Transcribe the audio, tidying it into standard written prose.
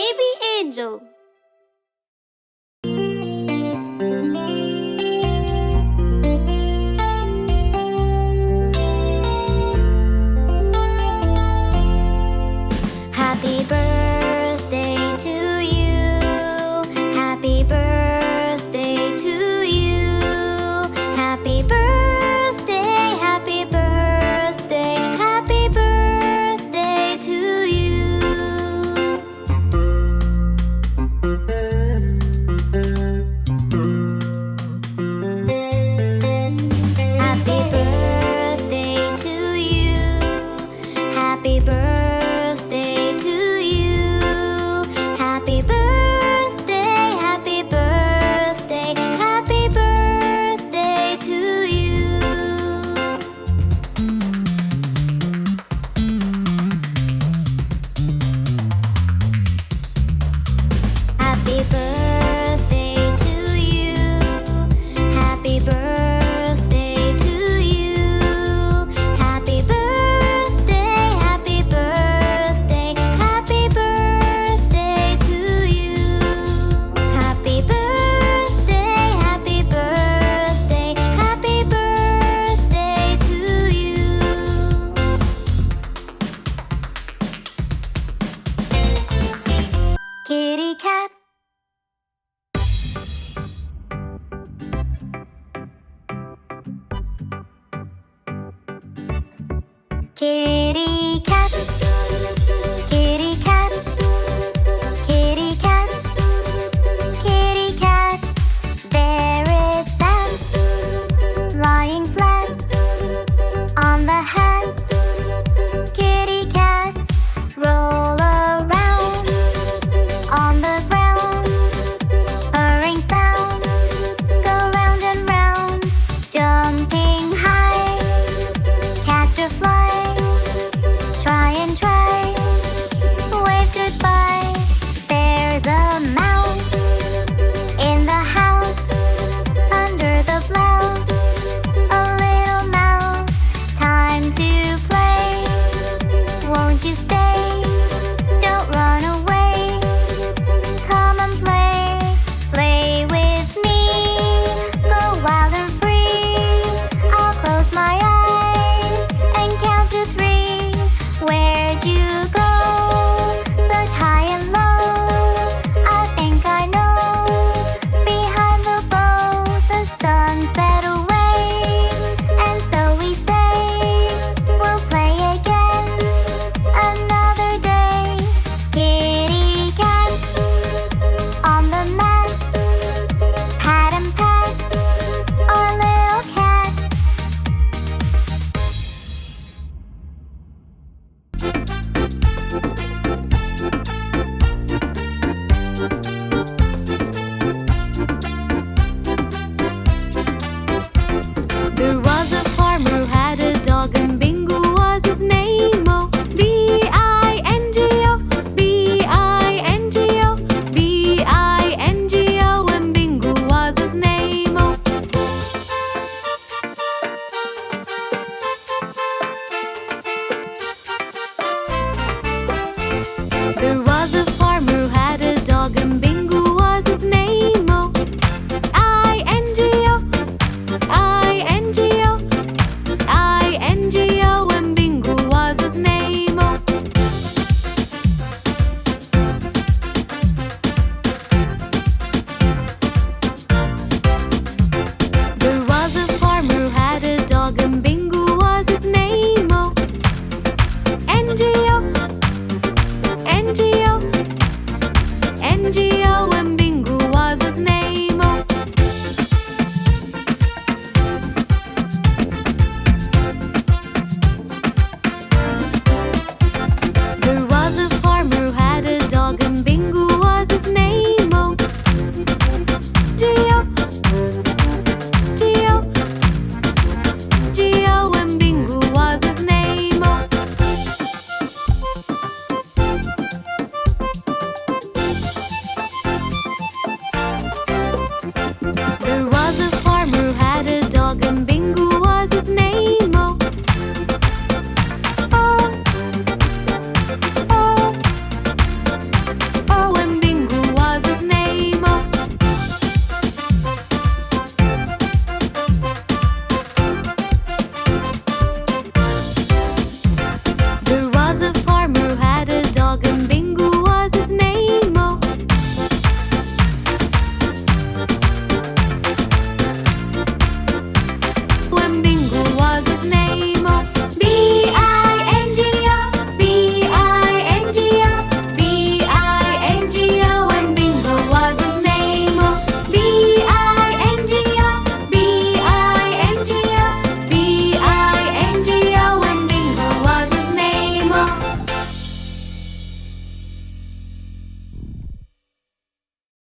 Baby Angel. Happy birthday to you. Happy birthday to you. Happy birthday, happy birthday, happy birthday to you. Happy birthday to you. Happy birthday to you. Happy birthday, happy birthday, happy birthday to you. Happy birthday to you. Happy birthday to you. Happy birthday, happy birthday, happy birthday to you. Happy birthday, happy birthday, happy birthday to you. Kitty cat. Kitty cat, kitty cat, kitty cat, kitty cat. There it sat, lying flat on the hat. Kitty cat, roll around on the ground. Purring sound, go round and round. Jumping high, catch a fly. Try and try, wave goodbye. There's a mouse in the house, under the blouse. A little mouse, time to play. Won't you stay?